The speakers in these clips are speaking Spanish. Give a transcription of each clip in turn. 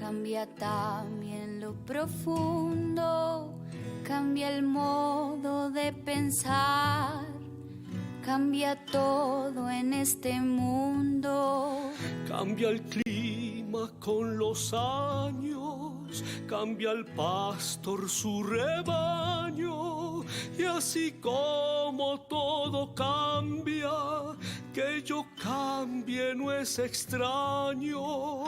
cambia también lo profundo, cambia el modo de pensar, cambia todo en este mundo. Cambia el clima con los años, cambia el pastor su rebaño, y así como todo cambia, que yo cambie no es extraño.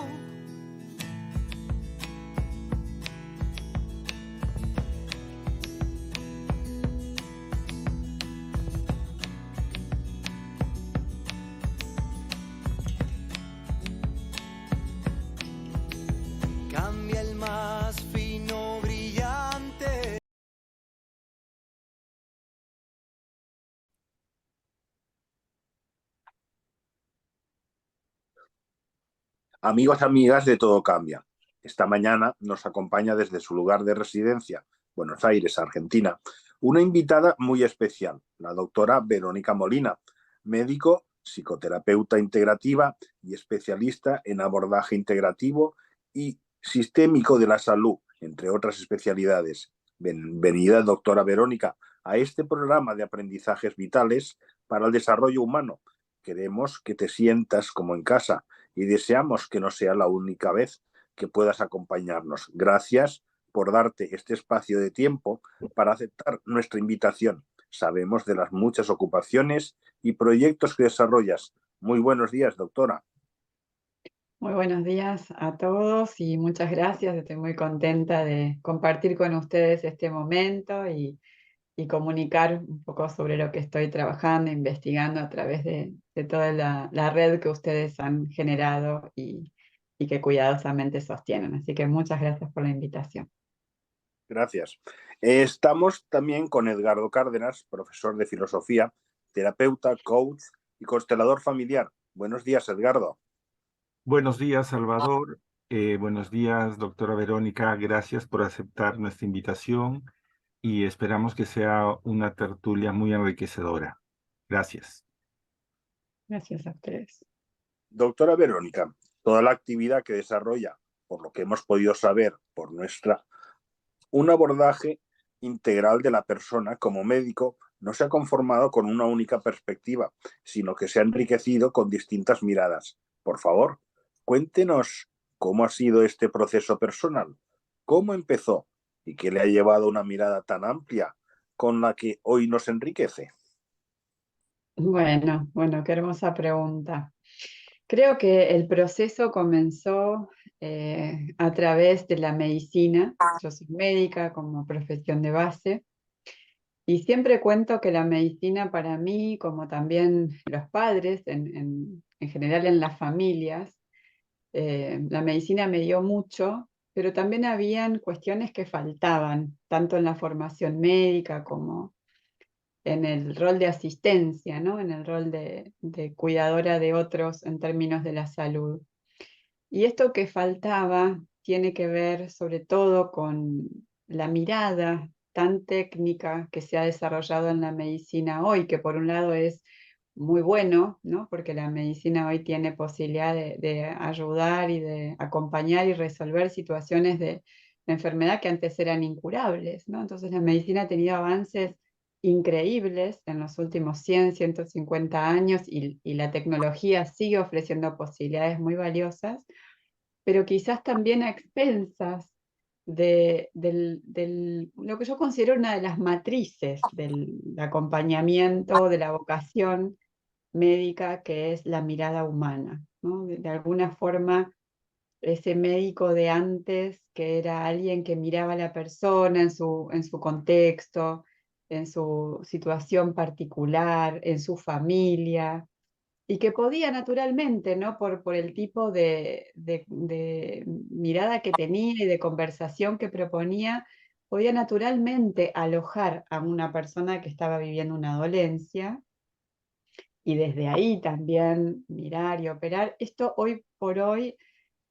Cambia el más fino brillante. Amigos, amigas de Todo Cambia. Esta mañana nos acompaña desde su lugar de residencia, Buenos Aires, Argentina, una invitada muy especial, la doctora Verónica Molina, médico, psicoterapeuta integrativa y especialista en abordaje integrativo y sistémico de la salud, entre otras especialidades. Bienvenida, doctora Verónica, a este programa de aprendizajes vitales para el desarrollo humano. Queremos que te sientas como en casa y deseamos que no sea la única vez que puedas acompañarnos. Gracias por darte este espacio de tiempo para aceptar nuestra invitación. Sabemos de las muchas ocupaciones y proyectos que desarrollas. Muy buenos días, doctora. Muy buenos días a todos y muchas gracias. Estoy muy contenta de compartir con ustedes este momento y comunicar un poco sobre lo que estoy trabajando, investigando a través de toda la red que ustedes han generado y que cuidadosamente sostienen. Así que muchas gracias por la invitación. Gracias. Estamos también con Edgardo Cárdenas, profesor de filosofía, terapeuta, coach y constelador familiar. Buenos días, Edgardo. Buenos días, Salvador. Buenos días, doctora Verónica. Gracias por aceptar nuestra invitación y esperamos que sea una tertulia muy enriquecedora. Gracias. Gracias a ustedes. Doctora Verónica, toda la actividad que desarrolla, por lo que hemos podido saber por un abordaje integral de la persona como médico no se ha conformado con una única perspectiva, sino que se ha enriquecido con distintas miradas. Por favor, cuéntenos cómo ha sido este proceso personal, cómo empezó y qué le ha llevado a una mirada tan amplia con la que hoy nos enriquece. Bueno, qué hermosa pregunta. Creo que el proceso comenzó a través de la medicina. Yo soy médica como profesión de base y siempre cuento que la medicina para mí, como también los padres, en general en las familias, la medicina me dio mucho, pero también habían cuestiones que faltaban, tanto en la formación médica como en el rol de asistencia, ¿no? En el rol de cuidadora de otros en términos de la salud. Y esto que faltaba tiene que ver sobre todo con la mirada tan técnica que se ha desarrollado en la medicina hoy, que por un lado es muy bueno, ¿no? Porque la medicina hoy tiene posibilidad de ayudar y de acompañar y resolver situaciones de enfermedad que antes eran incurables, ¿no? Entonces la medicina ha tenido avances increíbles en los últimos 100, 150 años y la tecnología sigue ofreciendo posibilidades muy valiosas, pero quizás también a expensas de lo que yo considero una de las matrices del acompañamiento, de la vocación médica, que es la mirada humana, ¿no? De alguna forma, ese médico de antes, que era alguien que miraba a la persona en su contexto, en su situación particular, en su familia, y que podía naturalmente, ¿no? Por el tipo de mirada que tenía y de conversación que proponía, podía naturalmente alojar a una persona que estaba viviendo una dolencia y desde ahí también mirar y operar. Esto hoy por hoy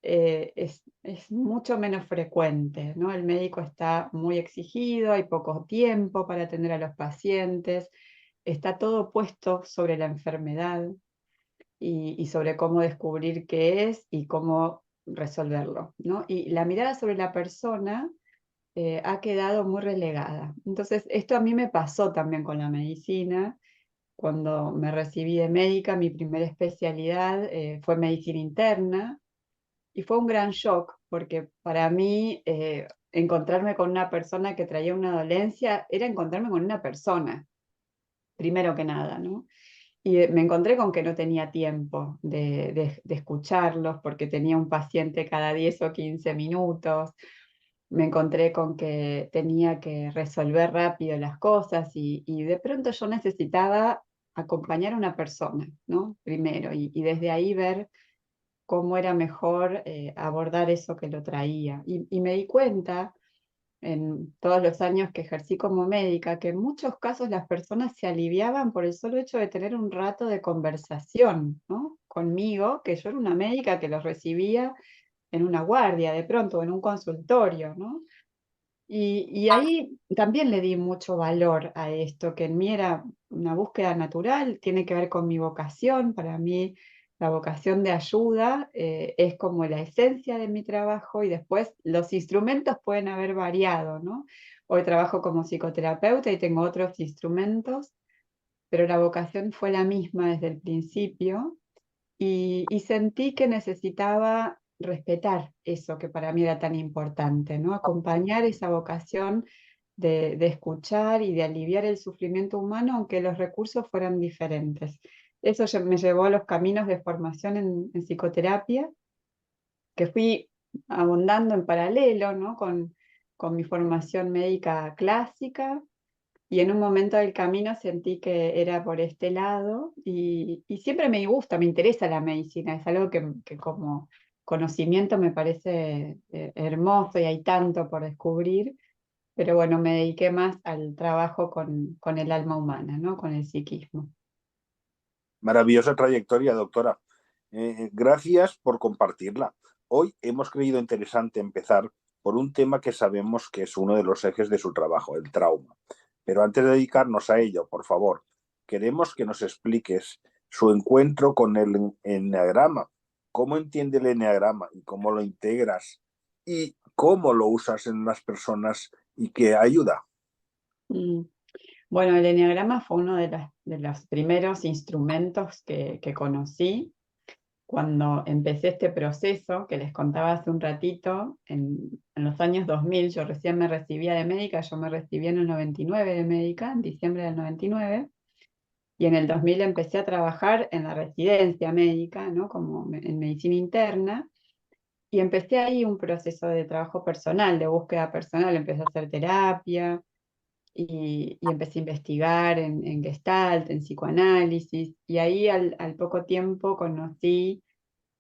es mucho menos frecuente, ¿no? El médico está muy exigido, hay poco tiempo para atender a los pacientes, está todo puesto sobre la enfermedad y sobre cómo descubrir qué es y cómo resolverlo, ¿no? Y la mirada sobre la persona ha quedado muy relegada. Entonces, esto a mí me pasó también con la medicina. Cuando me recibí de médica, mi primera especialidad fue medicina interna, y fue un gran shock, porque para mí encontrarme con una persona que traía una dolencia era encontrarme con una persona, primero que nada, ¿no? Y me encontré con que no tenía tiempo de escucharlos, porque tenía un paciente cada 10 o 15 minutos. Me encontré con que tenía que resolver rápido las cosas, y de pronto yo necesitaba acompañar a una persona, ¿no? Primero, y desde ahí ver cómo era mejor abordar eso que lo traía. Y me di cuenta en todos los años que ejercí como médica, que en muchos casos las personas se aliviaban por el solo hecho de tener un rato de conversación, ¿no? Conmigo, que yo era una médica que los recibía en una guardia de pronto, en un consultorio, ¿no? Y ahí también le di mucho valor a esto, que en mí era una búsqueda natural, tiene que ver con mi vocación. Para mí la vocación de ayuda es como la esencia de mi trabajo, y después los instrumentos pueden haber variado, ¿no? Hoy trabajo como psicoterapeuta y tengo otros instrumentos, pero la vocación fue la misma desde el principio, y sentí que necesitaba respetar eso que para mí era tan importante, ¿no? Acompañar esa vocación de escuchar y de aliviar el sufrimiento humano, aunque los recursos fueran diferentes. Eso me llevó a los caminos de formación en psicoterapia, que fui abondando en paralelo, ¿no? Con mi formación médica clásica, y en un momento del camino sentí que era por este lado, y siempre me gusta, me interesa la medicina, es algo que como conocimiento me parece hermoso, y hay tanto por descubrir, pero bueno, me dediqué más al trabajo con el alma humana, ¿no? Con el psiquismo. Maravillosa trayectoria, doctora. Gracias por compartirla. Hoy hemos creído interesante empezar por un tema que sabemos que es uno de los ejes de su trabajo, el trauma. Pero antes de dedicarnos a ello, por favor, queremos que nos expliques su encuentro con el eneagrama. ¿Cómo entiende el eneagrama y cómo lo integras? ¿Y cómo lo usas en las personas y qué ayuda? Mm. Bueno, el eneagrama fue uno de los primeros instrumentos que conocí cuando empecé este proceso que les contaba hace un ratito. En los años 2000, yo recién me recibía de médica. Yo me recibí en el 99 de médica, en diciembre del 99, y en el 2000 empecé a trabajar en la residencia médica, ¿no? Como en medicina interna, y empecé ahí un proceso de trabajo personal, de búsqueda personal. Empecé a hacer terapia, y empecé a investigar en Gestalt, en psicoanálisis, y ahí al poco tiempo conocí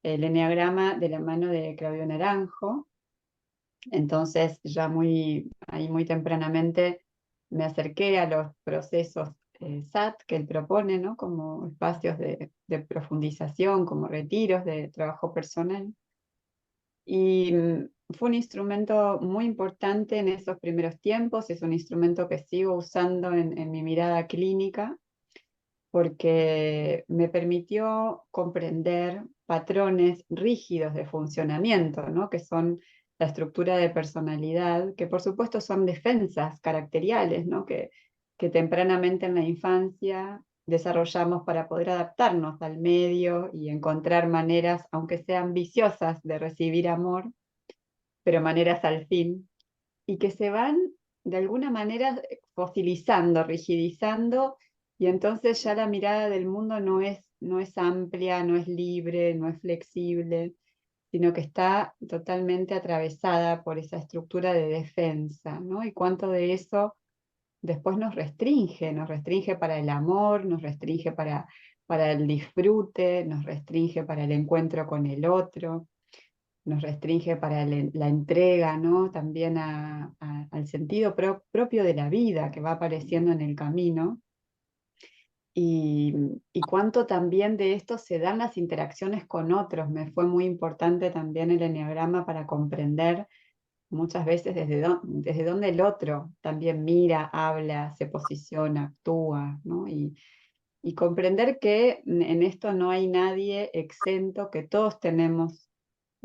el eneagrama de la mano de Claudio Naranjo. Entonces ya ahí muy tempranamente me acerqué a los procesos SAT que él propone, ¿no? Como espacios de profundización, como retiros de trabajo personal. Y fue un instrumento muy importante en esos primeros tiempos. Es un instrumento que sigo usando en mi mirada clínica, porque me permitió comprender patrones rígidos de funcionamiento, ¿no? Que son la estructura de personalidad, que por supuesto son defensas caracteriales, ¿no? Que tempranamente en la infancia desarrollamos para poder adaptarnos al medio y encontrar maneras, aunque sean viciosas, de recibir amor, pero maneras al fin, y que se van de alguna manera fosilizando, rigidizando, y entonces ya la mirada del mundo no es amplia, no es libre, no es flexible, sino que está totalmente atravesada por esa estructura de defensa, ¿no? Y cuánto de eso después nos restringe para el amor, nos restringe para el disfrute, nos restringe para el encuentro con el otro, nos restringe para la entrega, ¿no? También al sentido propio de la vida que va apareciendo en el camino, y, y cuánto también de esto se dan las interacciones con otros. Me fue muy importante también el eneagrama para comprender muchas veces desde dónde el otro también mira, habla, se posiciona, actúa, ¿no? Y comprender que en esto no hay nadie exento, que todos tenemos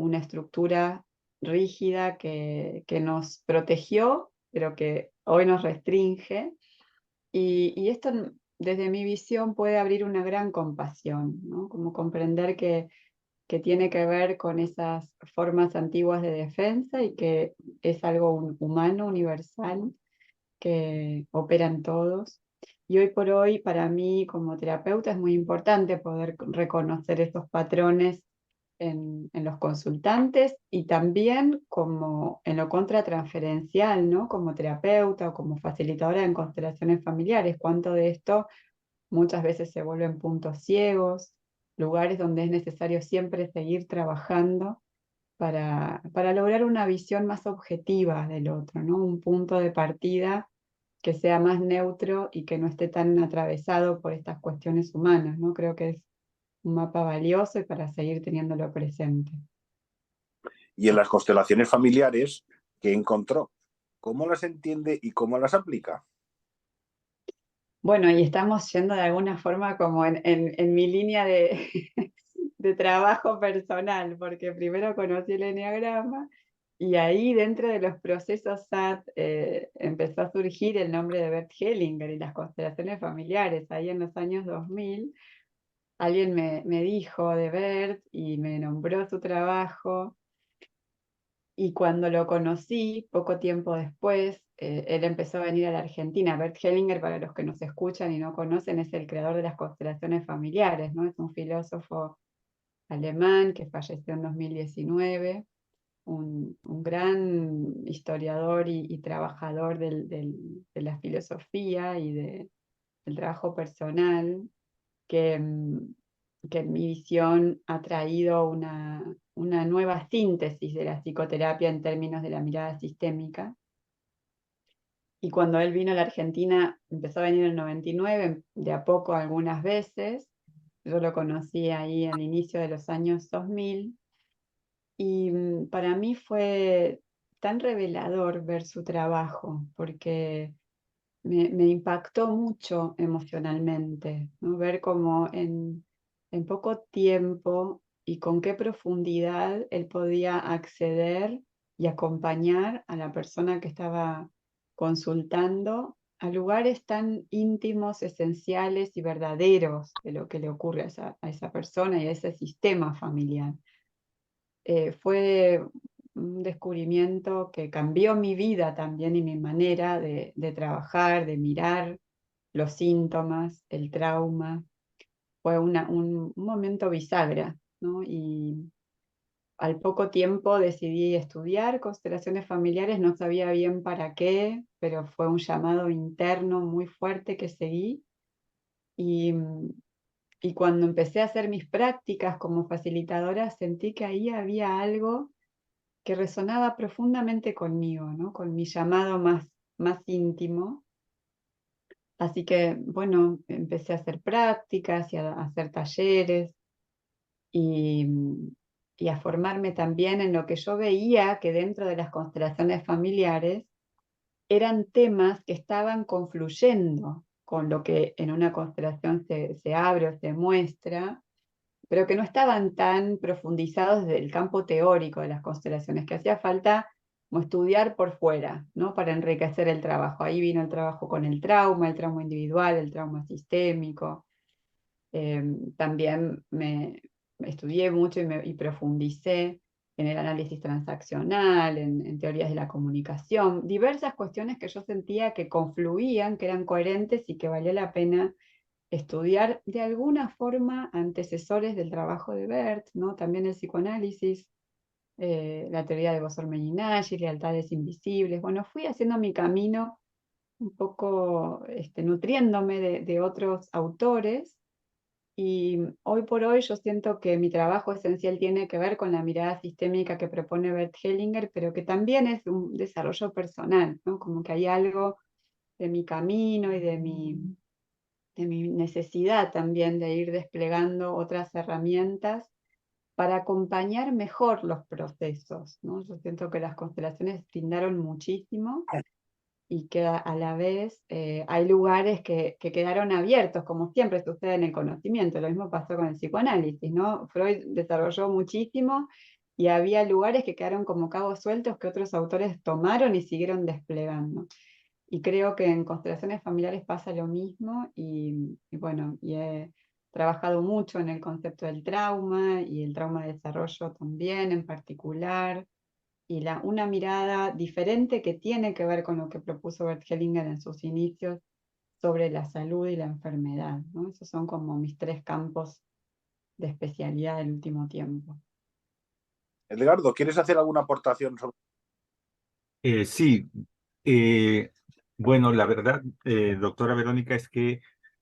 una estructura rígida que nos protegió, pero que hoy nos restringe. Y esto, desde mi visión, puede abrir una gran compasión, ¿no? Como comprender que tiene que ver con esas formas antiguas de defensa y que es algo humano, universal, que opera en todos. Y hoy por hoy, para mí como terapeuta, es muy importante poder reconocer esos patrones en los consultantes y también como en lo contratransferencial, ¿no? Como terapeuta o como facilitadora en constelaciones familiares. Cuánto de esto muchas veces se vuelven puntos ciegos, lugares donde es necesario siempre seguir trabajando para lograr una visión más objetiva del otro, ¿no? Un punto de partida que sea más neutro y que no esté tan atravesado por estas cuestiones humanas, ¿no? Creo que es un mapa valioso y para seguir teniéndolo presente. Y en las constelaciones familiares, ¿qué encontró? ¿Cómo las entiende y cómo las aplica? Bueno, y estamos yendo de alguna forma como en mi línea de, de trabajo personal, porque primero conocí el eneagrama y ahí dentro de los procesos SAT empezó a surgir el nombre de Bert Hellinger y las constelaciones familiares. Ahí en los años 2000 alguien me dijo de Bert y me nombró su trabajo. Y cuando lo conocí, poco tiempo después, él empezó a venir a la Argentina. Bert Hellinger, para los que nos escuchan y no conocen, es el creador de las constelaciones familiares, ¿no? Es un filósofo alemán que falleció en 2019, un gran historiador y trabajador de la filosofía y del trabajo personal, que, que en mi visión ha traído una nueva síntesis de la psicoterapia en términos de la mirada sistémica. Y cuando él vino a la Argentina, empezó a venir en el 99, de a poco algunas veces. Yo lo conocí ahí al inicio de los años 2000. Y para mí fue tan revelador ver su trabajo, porque me impactó mucho emocionalmente, ¿no? Ver cómo en poco tiempo y con qué profundidad él podía acceder y acompañar a la persona que estaba consultando a lugares tan íntimos, esenciales y verdaderos de lo que le ocurre a esa persona y a ese sistema familiar. Fue un descubrimiento que cambió mi vida también y mi manera de trabajar, de mirar los síntomas, el trauma. Fue un momento bisagra, ¿no? Y al poco tiempo decidí estudiar constelaciones familiares, no sabía bien para qué, pero fue un llamado interno muy fuerte que seguí. Y, y cuando empecé a hacer mis prácticas como facilitadora, sentí que ahí había algo que resonaba profundamente conmigo, ¿no? Con mi llamado más íntimo. Así que, bueno, empecé a hacer prácticas y a hacer talleres y, y a formarme también en lo que yo veía que dentro de las constelaciones familiares eran temas que estaban confluyendo con lo que en una constelación se abre o se muestra, pero que no estaban tan profundizados desde el campo teórico de las constelaciones, que hacía falta como estudiar por fuera, ¿no? Para enriquecer el trabajo. Ahí vino el trabajo con el trauma individual, el trauma sistémico. También me estudié mucho y profundicé en el análisis transaccional, en teorías de la comunicación, diversas cuestiones que yo sentía que confluían, que eran coherentes y que valía la pena estudiar de alguna forma antecesores del trabajo de Bert, ¿no? También el psicoanálisis, la teoría de Bosor-Mellinaggi, lealtades invisibles. Bueno, fui haciendo mi camino un poco nutriéndome de otros autores y hoy por hoy yo siento que mi trabajo esencial tiene que ver con la mirada sistémica que propone Bert Hellinger, pero que también es un desarrollo personal, ¿no? Como que hay algo de mi camino y de mi necesidad también de ir desplegando otras herramientas para acompañar mejor los procesos, ¿no? Yo siento que las constelaciones brindaron muchísimo y que a la vez hay lugares que quedaron abiertos, como siempre sucede en el conocimiento. Lo mismo pasó con el psicoanálisis, ¿no? Freud desarrolló muchísimo y había lugares que quedaron como cabos sueltos que otros autores tomaron y siguieron desplegando. Y creo que en constelaciones familiares pasa lo mismo y bueno, y he trabajado mucho en el concepto del trauma y el trauma de desarrollo también en particular, y una mirada diferente que tiene que ver con lo que propuso Bert Hellinger en sus inicios sobre la salud y la enfermedad, ¿no? Esos son como mis 3 campos de especialidad del último tiempo. Edgardo, ¿quieres hacer alguna aportación sobre? Sí, bueno, la verdad, doctora Verónica, es que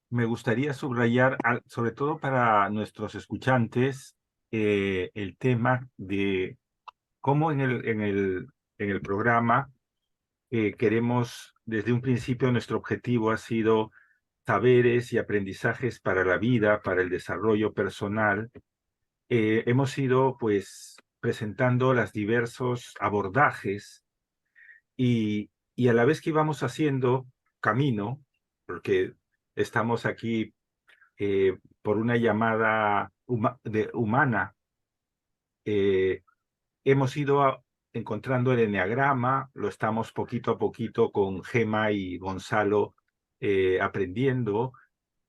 me gustaría subrayar, sobre todo para nuestros escuchantes, el tema de cómo en el programa queremos, desde un principio, nuestro objetivo ha sido saberes y aprendizajes para la vida, para el desarrollo personal. Hemos ido, pues, presentando los diversos abordajes y a la vez que íbamos haciendo camino, porque estamos aquí por una llamada humana, eh, hemos ido encontrando el eneagrama, lo estamos poquito a poquito con Gema y Gonzalo aprendiendo.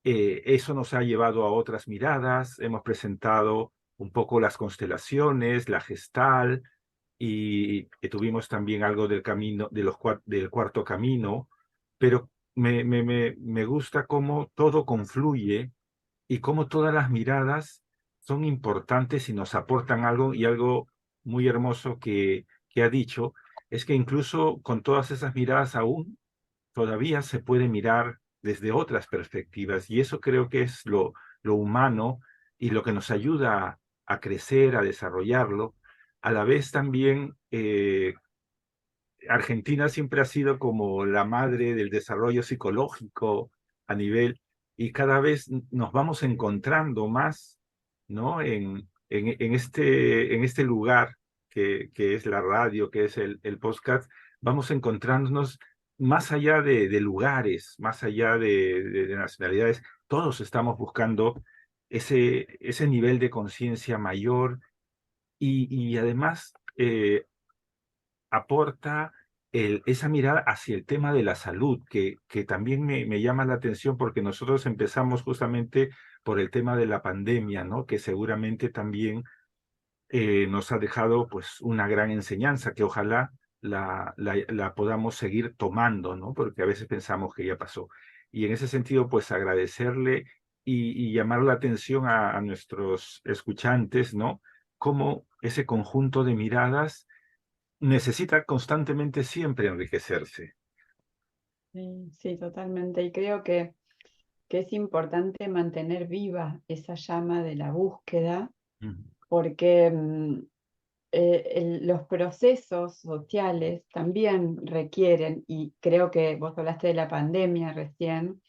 Eso nos ha llevado a otras miradas, hemos presentado un poco las constelaciones, la gestal, y tuvimos también algo del camino, del cuarto camino, pero me gusta cómo todo confluye y cómo todas las miradas son importantes y nos aportan algo, y algo muy hermoso que ha dicho es que incluso con todas esas miradas aún todavía se puede mirar desde otras perspectivas, y eso creo que es lo humano y lo que nos ayuda a crecer, a desarrollarlo. A la vez también Argentina siempre ha sido como la madre del desarrollo psicológico a nivel, y cada vez nos vamos encontrando más, ¿no? En este lugar que es la radio, que es el podcast, vamos encontrándonos más allá de lugares, más allá de nacionalidades. Todos estamos buscando ese nivel de conciencia mayor, y además aporta esa mirada hacia el tema de la salud, que también me llama la atención, porque nosotros empezamos justamente por el tema de la pandemia, ¿no? Que seguramente también nos ha dejado pues una gran enseñanza, que ojalá la podamos seguir tomando, ¿no? Porque a veces pensamos que ya pasó. Y en ese sentido, pues agradecerle y llamar la atención a nuestros escuchantes, ¿no? Cómo ese conjunto de miradas necesita constantemente siempre enriquecerse. Sí, sí, totalmente. Y creo que es importante mantener viva esa llama de la búsqueda, Ujú. porque los procesos sociales también requieren, y creo que vos hablaste de la pandemia recién,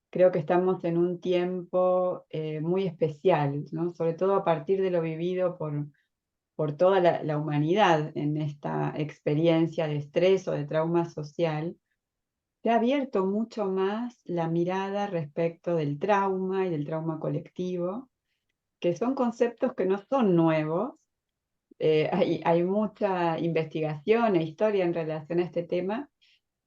creo que estamos en un tiempo muy especial, ¿no? Sobre todo a partir de lo vivido por toda la humanidad en esta experiencia de estrés o de trauma social. Se ha abierto mucho más la mirada respecto del trauma y del trauma colectivo, que son conceptos que no son nuevos. Hay mucha investigación e historia en relación a este tema,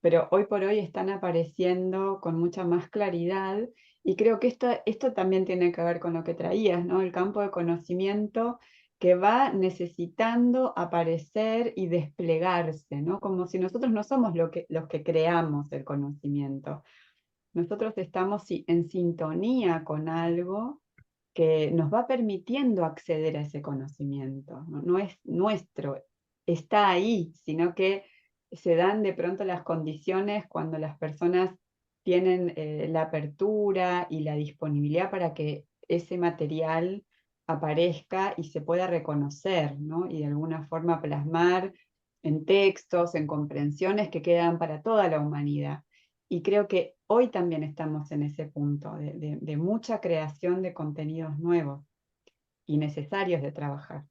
pero hoy por hoy están apareciendo con mucha más claridad, y creo que esto también tiene que ver con lo que traías, ¿no? El campo de conocimiento que va necesitando aparecer y desplegarse, ¿no? Como si nosotros no somos los que creamos el conocimiento. Nosotros estamos en sintonía con algo que nos va permitiendo acceder a ese conocimiento. No es nuestro, está ahí, sino que se dan de pronto las condiciones cuando las personas tienen la apertura y la disponibilidad para que ese material aparezca y se pueda reconocer, ¿no? Y de alguna forma plasmar en textos, en comprensiones que quedan para toda la humanidad. Y creo que hoy también estamos en ese punto de mucha creación de contenidos nuevos y necesarios de trabajar.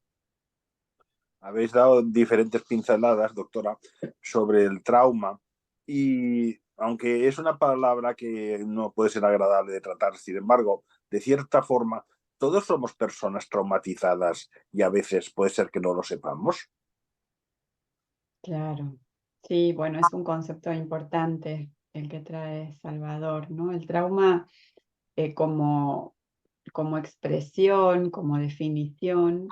Habéis dado diferentes pinceladas, doctora, sobre el trauma, y aunque es una palabra que no puede ser agradable de tratar, sin embargo, de cierta forma ¿Todos somos personas traumatizadas y a veces puede ser que no lo sepamos? Claro. Sí, bueno, es un concepto importante el que trae Salvador, ¿no? El trauma como expresión, como definición,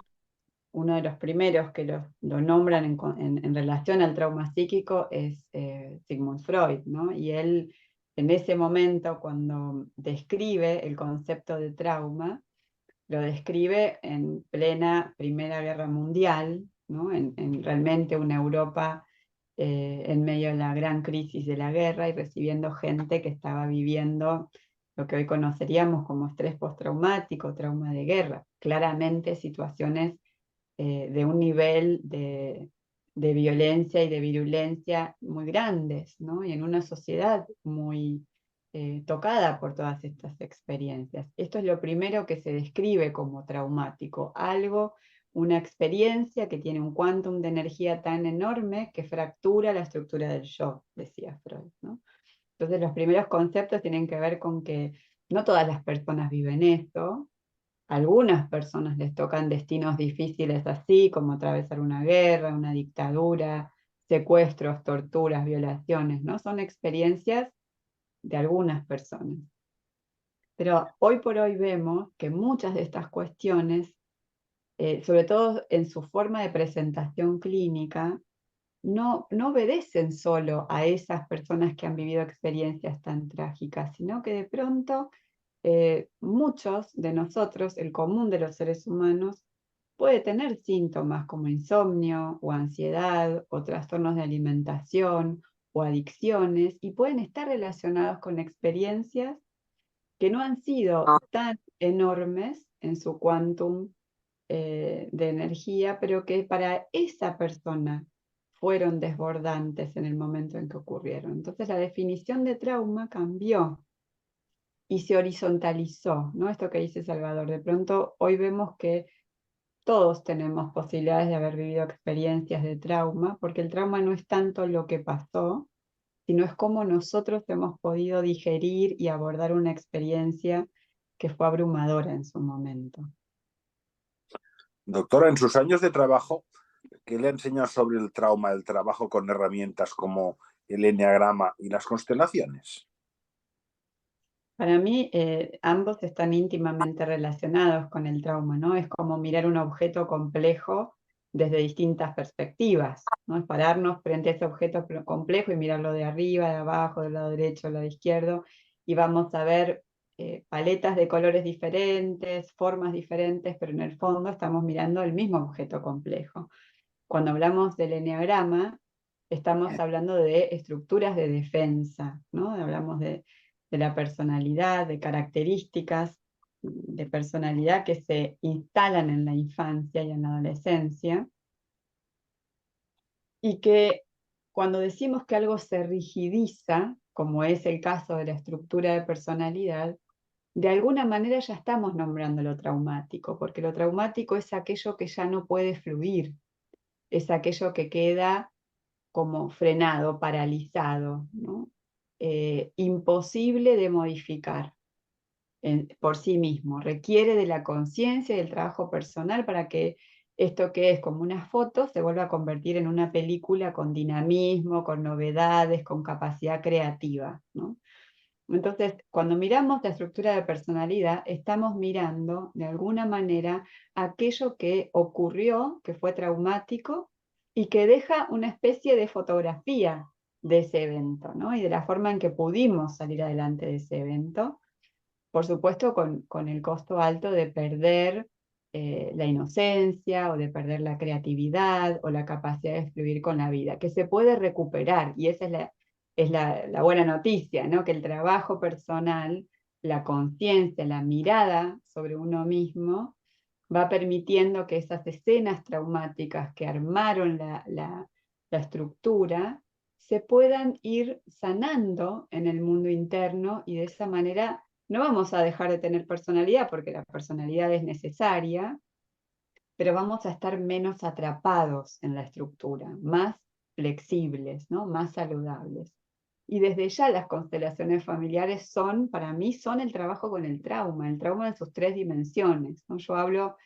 uno de los primeros que lo nombran en relación al trauma psíquico es Sigmund Freud, ¿no? Y él, en ese momento, cuando describe el concepto de trauma, lo describe en plena Primera Guerra Mundial, ¿no? En realmente una Europa en medio de la gran crisis de la guerra y recibiendo gente que estaba viviendo lo que hoy conoceríamos como estrés postraumático, trauma de guerra, claramente situaciones de un nivel de violencia y de virulencia muy grandes, ¿no? Y en una sociedad muy tocada por todas estas experiencias. Esto es lo primero que se describe como traumático, algo, una experiencia que tiene un quantum de energía tan enorme que fractura la estructura del yo, decía Freud, ¿no? Entonces los primeros conceptos tienen que ver con que no todas las personas viven esto, algunas personas les tocan destinos difíciles así, como atravesar una guerra, una dictadura, secuestros, torturas, violaciones, ¿no? Son experiencias de algunas personas. Pero hoy por hoy vemos que muchas de estas cuestiones, sobre todo en su forma de presentación clínica, no obedecen solo a esas personas que han vivido experiencias tan trágicas, sino que de pronto muchos de nosotros, el común de los seres humanos, puede tener síntomas como insomnio o ansiedad o trastornos de alimentación o adicciones y pueden estar relacionados con experiencias que no han sido tan enormes en su quantum de energía, pero que para esa persona fueron desbordantes en el momento en que ocurrieron. Entonces la definición de trauma cambió y se horizontalizó, ¿no? Esto que dice Salvador, de pronto hoy vemos que todos tenemos posibilidades de haber vivido experiencias de trauma, porque el trauma no es tanto lo que pasó, sino es cómo nosotros hemos podido digerir y abordar una experiencia que fue abrumadora en su momento. Doctora, en sus años de trabajo, ¿qué le ha enseñado sobre el trauma, el trabajo con herramientas como el eneagrama y las constelaciones? Para mí, ambos están íntimamente relacionados con el trauma, ¿no? Es como mirar un objeto complejo desde distintas perspectivas, ¿no? Es pararnos frente a ese objeto complejo y mirarlo de arriba, de abajo, del lado derecho, del lado izquierdo, y vamos a ver paletas de colores diferentes, formas diferentes, pero en el fondo estamos mirando el mismo objeto complejo. Cuando hablamos del eneagrama, estamos hablando de estructuras de defensa, ¿no? Hablamos de la personalidad, de características de personalidad que se instalan en la infancia y en la adolescencia, y que cuando decimos que algo se rigidiza, como es el caso de la estructura de personalidad, de alguna manera ya estamos nombrando lo traumático, porque lo traumático es aquello que ya no puede fluir, es aquello que queda como frenado, paralizado, ¿no? Imposible de modificar por sí mismo. Requiere de la conciencia y del trabajo personal para que esto que es como una foto se vuelva a convertir en una película con dinamismo, con novedades, con capacidad creativa, ¿no? Entonces, cuando miramos la estructura de personalidad, estamos mirando de alguna manera aquello que ocurrió, que fue traumático, y que deja una especie de fotografía de ese evento, ¿no? Y de la forma en que pudimos salir adelante de ese evento, por supuesto con el costo alto de perder la inocencia o de perder la creatividad o la capacidad de fluir con la vida, que se puede recuperar, y esa es la buena noticia, ¿no? Que el trabajo personal, la conciencia, la mirada sobre uno mismo, va permitiendo que esas escenas traumáticas que armaron la estructura se puedan ir sanando en el mundo interno, y de esa manera no vamos a dejar de tener personalidad, porque la personalidad es necesaria, pero vamos a estar menos atrapados en la estructura, más flexibles, ¿no? Más saludables. Y desde ya las constelaciones familiares son, para mí, son el trabajo con el trauma en sus 3 dimensiones, ¿no? Yo hablo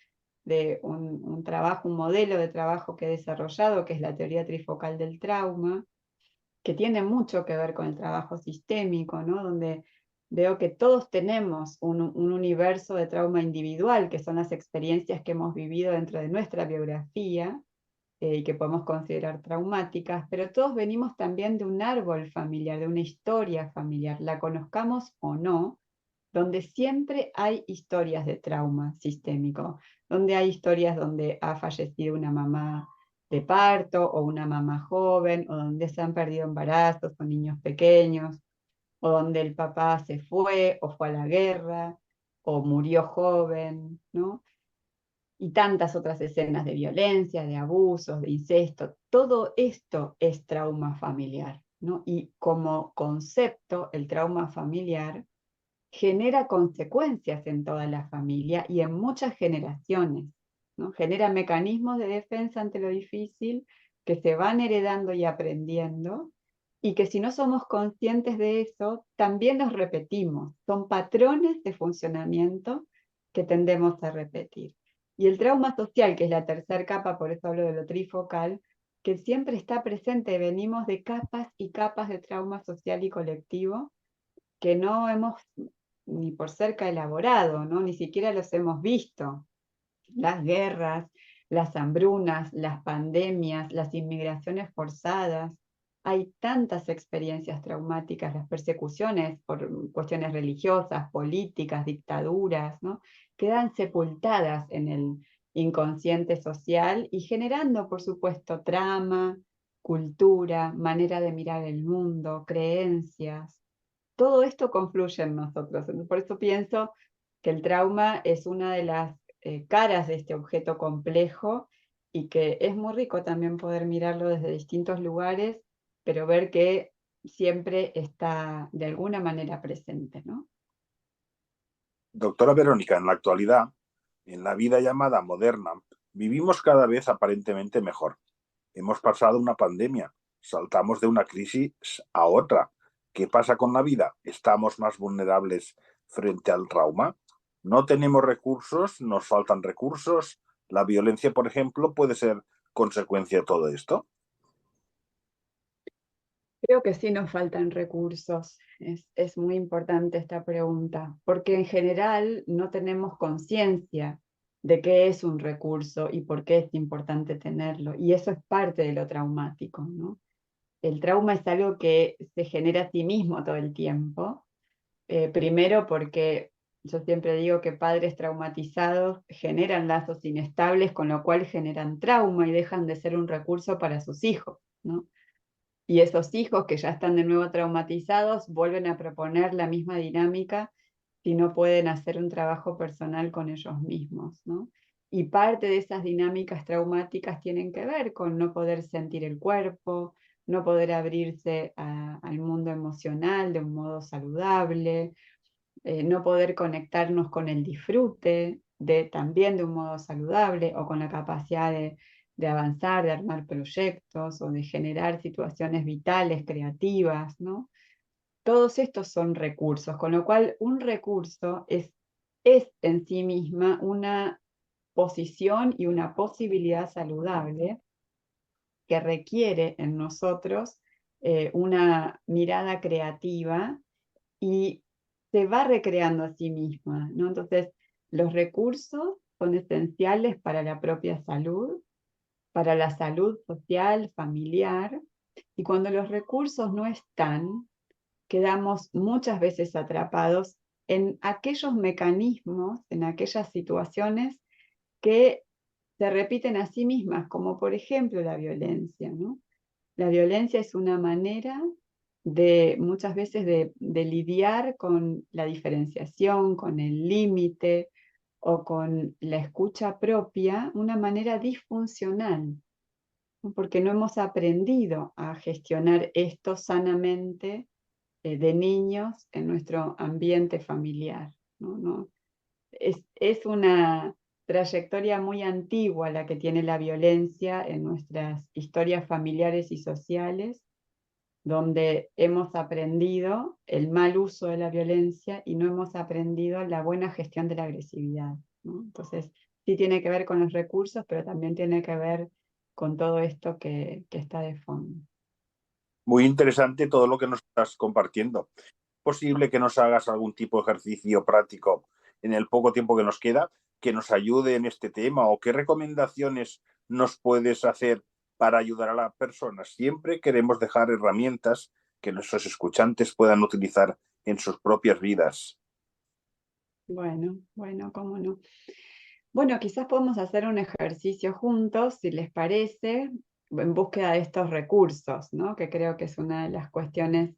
de un trabajo, un modelo de trabajo que he desarrollado, que es la teoría trifocal del trauma, que tiene mucho que ver con el trabajo sistémico, ¿no? Donde veo que todos tenemos un universo de trauma individual, que son las experiencias que hemos vivido dentro de nuestra biografía, y que podemos considerar traumáticas, pero todos venimos también de un árbol familiar, de una historia familiar, la conozcamos o no, donde siempre hay historias de trauma sistémico, donde hay historias donde ha fallecido una mamá de parto o una mamá joven, o donde se han perdido embarazos con niños pequeños, o donde el papá se fue o fue a la guerra, o murió joven, ¿no? Y tantas otras escenas de violencia, de abusos, de incesto. Todo esto es trauma familiar, ¿no? Y como concepto, el trauma familiar genera consecuencias en toda la familia y en muchas generaciones, ¿no? Genera mecanismos de defensa ante lo difícil que se van heredando y aprendiendo, y que si no somos conscientes de eso, también los repetimos. Son patrones de funcionamiento que tendemos a repetir. Y el trauma social, que es la tercera capa, por eso hablo de lo trifocal, que siempre está presente. Venimos de capas y capas de trauma social y colectivo que no hemos ni por cerca elaborado, ¿no? Ni siquiera los hemos visto. Las guerras, las hambrunas, las pandemias, las inmigraciones forzadas. Hay tantas experiencias traumáticas, las persecuciones por cuestiones religiosas, políticas, dictaduras, ¿no? Quedan sepultadas en el inconsciente social y generando, por supuesto, trama, cultura, manera de mirar el mundo, creencias. Todo esto confluye en nosotros. Por eso pienso que el trauma es una de las caras de este objeto complejo, y que es muy rico también poder mirarlo desde distintos lugares, pero ver que siempre está de alguna manera presente, ¿no? Doctora Verónica, en la actualidad, en la vida llamada moderna, vivimos cada vez aparentemente mejor. Hemos pasado una pandemia, saltamos de una crisis a otra. ¿Qué pasa con la vida? ¿Estamos más vulnerables frente al trauma? ¿No tenemos recursos? ¿Nos faltan recursos? ¿La violencia, por ejemplo, puede ser consecuencia de todo esto? Creo que sí nos faltan recursos. Es muy importante esta pregunta, porque en general no tenemos conciencia de qué es un recurso y por qué es importante tenerlo. Y eso es parte de lo traumático, ¿no? El trauma es algo que se genera a sí mismo todo el tiempo. Primero porque yo siempre digo que padres traumatizados generan lazos inestables, con lo cual generan trauma y dejan de ser un recurso para sus hijos, ¿no? Y esos hijos que ya están de nuevo traumatizados vuelven a proponer la misma dinámica si no pueden hacer un trabajo personal con ellos mismos, ¿no? Y parte de esas dinámicas traumáticas tienen que ver con no poder sentir el cuerpo, no poder abrirse al mundo emocional de un modo saludable, no poder conectarnos con el disfrute también de un modo saludable, o con la capacidad de avanzar, de armar proyectos o de generar situaciones vitales, creativas, ¿no? Todos estos son recursos, con lo cual un recurso es en sí misma una posición y una posibilidad saludable que requiere en nosotros una mirada creativa, y se va recreando a sí misma, ¿no? Entonces, los recursos son esenciales para la propia salud, para la salud social, familiar, y cuando los recursos no están, quedamos muchas veces atrapados en aquellos mecanismos, en aquellas situaciones que se repiten a sí mismas, como por ejemplo la violencia, ¿no? La violencia es una manera muchas veces de lidiar con la diferenciación, con el límite o con la escucha propia, una manera disfuncional, ¿no? Porque no hemos aprendido a gestionar esto sanamente de niños en nuestro ambiente familiar, ¿no? Es una trayectoria muy antigua la que tiene la violencia en nuestras historias familiares y sociales, donde hemos aprendido el mal uso de la violencia y no hemos aprendido la buena gestión de la agresividad, ¿no? Entonces, sí tiene que ver con los recursos, pero también tiene que ver con todo esto que está de fondo. Muy interesante todo lo que nos estás compartiendo. ¿Es posible que nos hagas algún tipo de ejercicio práctico en el poco tiempo que nos queda que nos ayude en este tema? ¿O qué recomendaciones nos puedes hacer para ayudar a las personas? Siempre queremos dejar herramientas que nuestros escuchantes puedan utilizar en sus propias vidas. Bueno, cómo no. Bueno, quizás podemos hacer un ejercicio juntos, si les parece, en búsqueda de estos recursos, ¿no? Que creo que es una de las cuestiones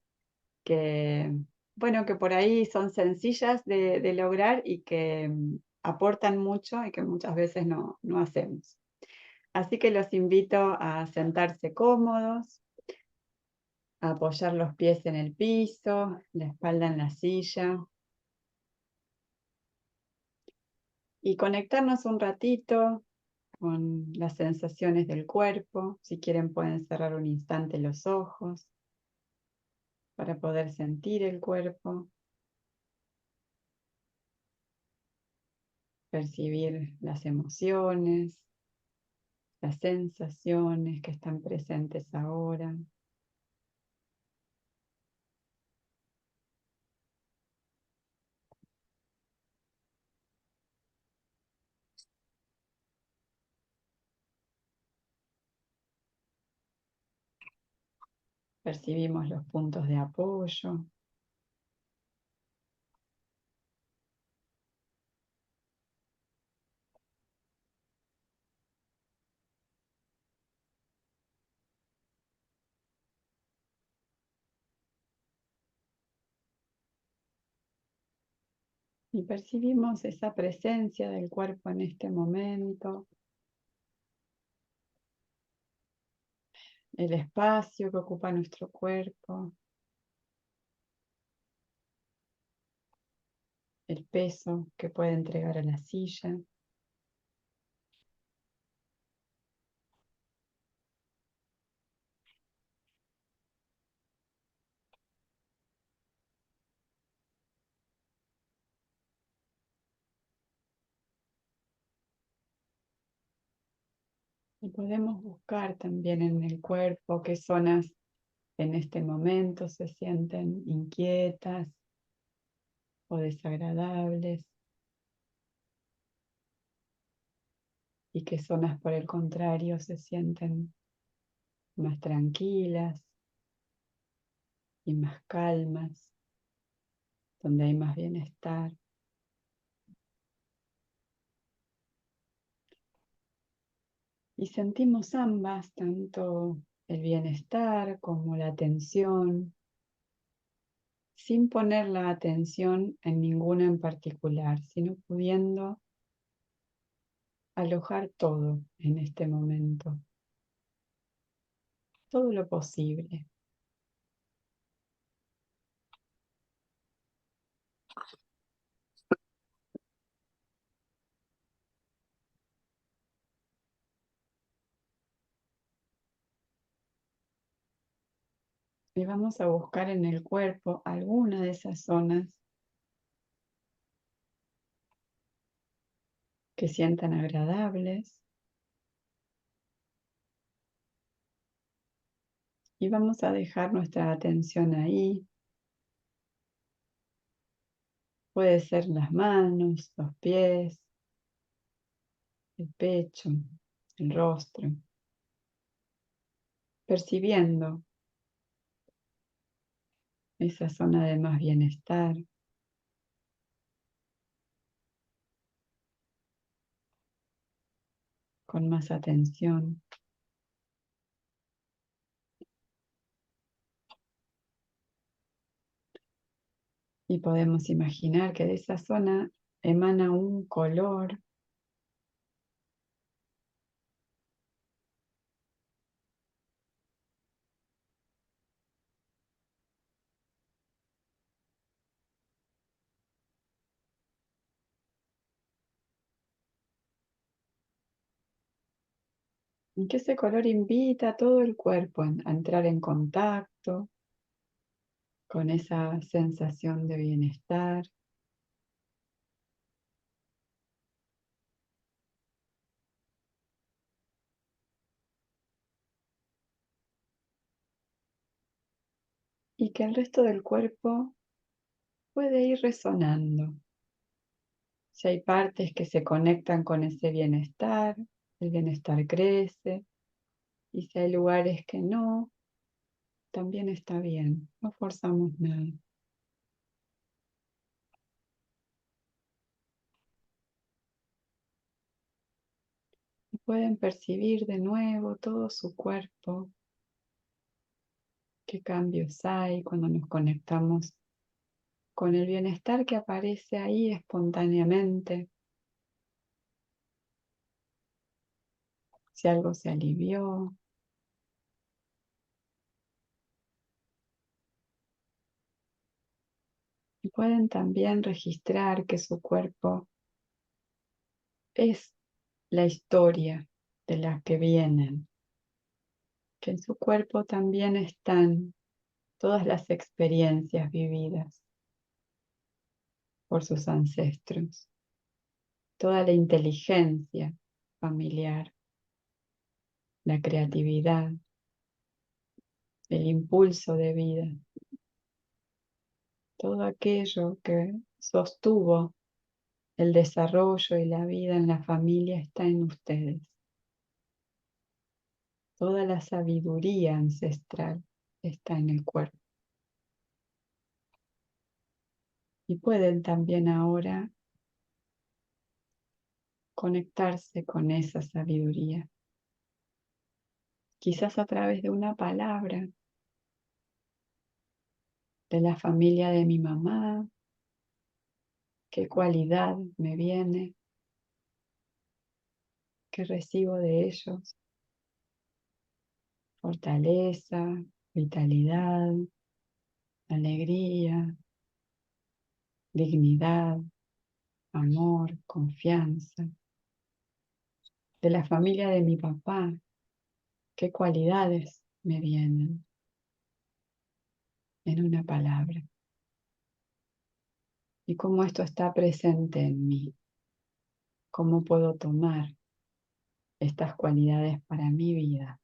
que, bueno, que por ahí son sencillas de lograr y que aportan mucho y que muchas veces no hacemos. Así que los invito a sentarse cómodos, a apoyar los pies en el piso, la espalda en la silla y conectarnos un ratito con las sensaciones del cuerpo. Si quieren pueden cerrar un instante los ojos para poder sentir el cuerpo, percibir las emociones, las sensaciones que están presentes ahora. Percibimos los puntos de apoyo. Y percibimos esa presencia del cuerpo en este momento, el espacio que ocupa nuestro cuerpo, el peso que puede entregar a la silla. Y podemos buscar también en el cuerpo qué zonas en este momento se sienten inquietas o desagradables y qué zonas por el contrario se sienten más tranquilas y más calmas, donde hay más bienestar. Y sentimos ambas, tanto el bienestar como la tensión, sin poner la atención en ninguna en particular, sino pudiendo alojar todo en este momento, todo lo posible. Y vamos a buscar en el cuerpo alguna de esas zonas que sientan agradables. Y vamos a dejar nuestra atención ahí. Puede ser las manos, los pies, el pecho, el rostro. Percibiendo esa zona de más bienestar. Con más atención. Y podemos imaginar que de esa zona emana un color y que ese color invita a todo el cuerpo a entrar en contacto con esa sensación de bienestar. Y que el resto del cuerpo puede ir resonando. Si hay partes que se conectan con ese bienestar, el bienestar crece. Y si hay lugares que no, también está bien. No forzamos nada. Y pueden percibir de nuevo todo su cuerpo. Qué cambios hay cuando nos conectamos con el bienestar que aparece ahí espontáneamente. Si algo se alivió. Y pueden también registrar que su cuerpo es la historia de la que vienen. Que en su cuerpo también están todas las experiencias vividas por sus ancestros. Toda la inteligencia familiar, la creatividad, el impulso de vida, todo aquello que sostuvo el desarrollo y la vida en la familia está en ustedes. Toda la sabiduría ancestral está en el cuerpo. Y pueden también ahora conectarse con esa sabiduría. Quizás a través de una palabra de la familia de mi mamá, qué cualidad me viene, qué recibo de ellos, fortaleza, vitalidad, alegría, dignidad, amor, confianza. De la familia de mi papá, qué cualidades me vienen en una palabra. Y cómo esto está presente en mí. Cómo puedo tomar estas cualidades para mi vida.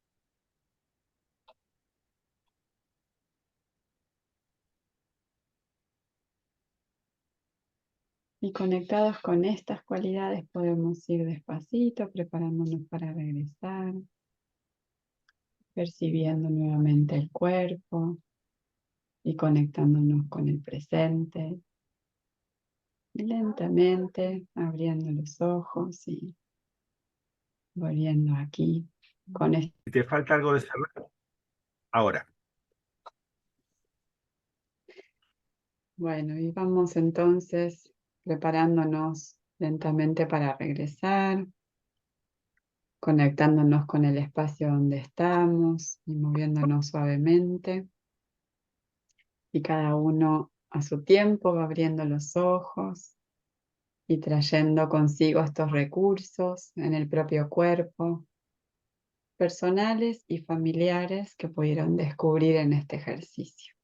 Y conectados con estas cualidades podemos ir despacito, preparándonos para regresar, percibiendo nuevamente el cuerpo y conectándonos con el presente. Y lentamente abriendo los ojos y volviendo aquí con esto. Si te falta algo de cerrar, ahora. Bueno, y vamos entonces preparándonos lentamente para regresar, conectándonos con el espacio donde estamos y moviéndonos suavemente. Y cada uno a su tiempo va abriendo los ojos y trayendo consigo estos recursos en el propio cuerpo, personales y familiares que pudieron descubrir en este ejercicio.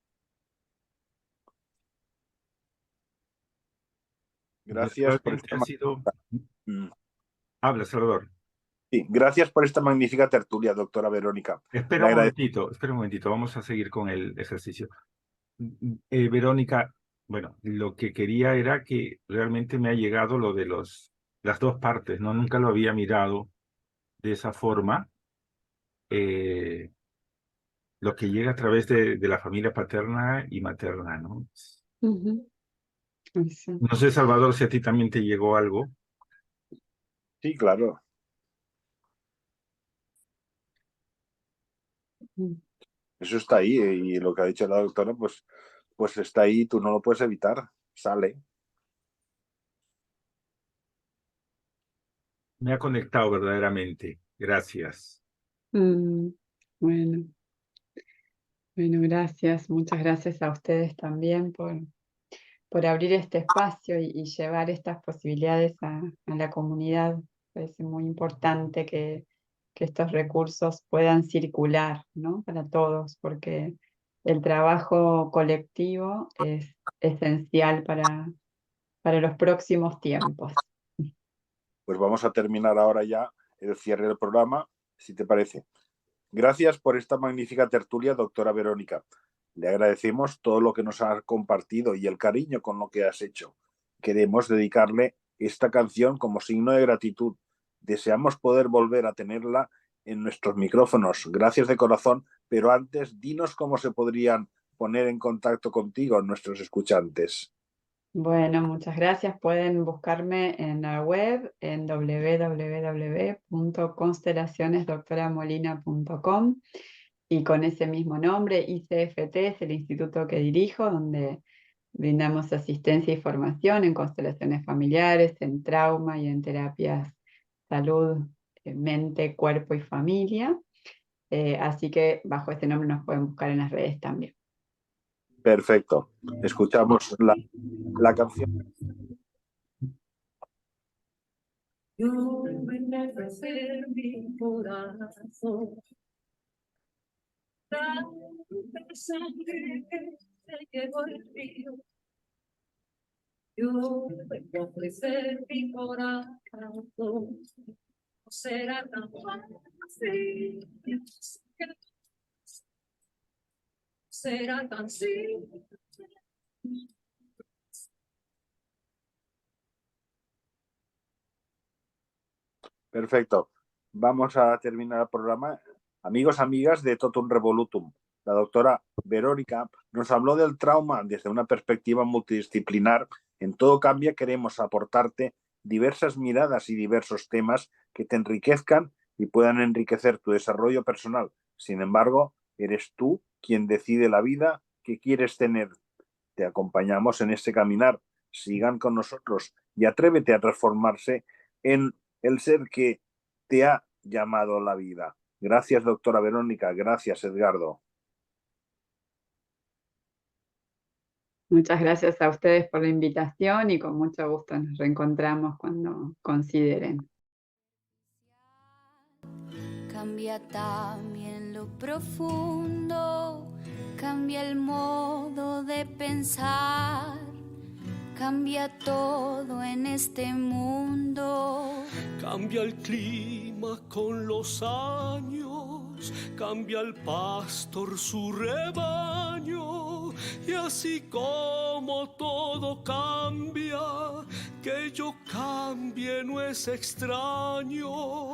Gracias por Realmente esta ha sido... Mm. Habla, Salvador. Sí, gracias por esta magnífica tertulia, doctora Verónica. Le Espera un momentito, vamos a seguir con el ejercicio. Verónica, bueno, lo que quería era que realmente me ha llegado lo de las dos partes, ¿no? Nunca lo había mirado de esa forma. Lo que llega a través de la familia paterna y materna, ¿no? Eso. No sé, Salvador, si a ti también te llegó algo. Sí, claro. Eso está ahí y lo que ha dicho la doctora, pues está ahí, tú no lo puedes evitar, sale. Me ha conectado verdaderamente. Gracias. Bueno, bueno, gracias. Muchas gracias a ustedes también por abrir este espacio y llevar estas posibilidades a la comunidad. Parece muy importante que estos recursos puedan circular, ¿no? Para todos, porque el trabajo colectivo es esencial para los próximos tiempos. Pues vamos a terminar ahora ya el cierre del programa, si te parece. Gracias por esta magnífica tertulia, doctora Verónica. Le agradecemos todo lo que nos ha compartido y el cariño con lo que has hecho. Queremos dedicarle esta canción como signo de gratitud. Deseamos poder volver a tenerla en nuestros micrófonos. Gracias de corazón, pero antes dinos cómo se podrían poner en contacto contigo nuestros escuchantes. Bueno, muchas gracias. Pueden buscarme en la web en www.constelacionesdoctoramolina.com y con ese mismo nombre, ICFT es el instituto que dirijo, donde brindamos asistencia y formación en constelaciones familiares, en trauma y en terapias salud, mente, cuerpo y familia. Así que bajo este nombre nos pueden buscar en las redes también. Perfecto. Escuchamos la canción. Yo vengo a ofrecer mi corazón, tanta sangre que se llevó el río. Yo vengo a ofrecer mi corazón, no será tan fácil, será tan simple. Perfecto. Vamos a terminar el programa. Amigos, amigas de Totum Revolutum, la doctora Verónica nos habló del trauma desde una perspectiva multidisciplinar. En Todo Cambia queremos aportarte diversas miradas y diversos temas que te enriquezcan y puedan enriquecer tu desarrollo personal. Sin embargo, eres tú quien decide la vida que quieres tener. Te acompañamos en este caminar. Sigan con nosotros y atrévete a transformarse en el ser que te ha llamado la vida. Gracias, doctora Verónica. Gracias, Edgardo. Muchas gracias a ustedes por la invitación y con mucho gusto nos reencontramos cuando consideren. Cambia también lo profundo, cambia el modo de pensar, cambia todo en este mundo. Cambia el clima con los años, cambia el pastor su rebaño, y así como todo cambia, que yo cambie no es extraño.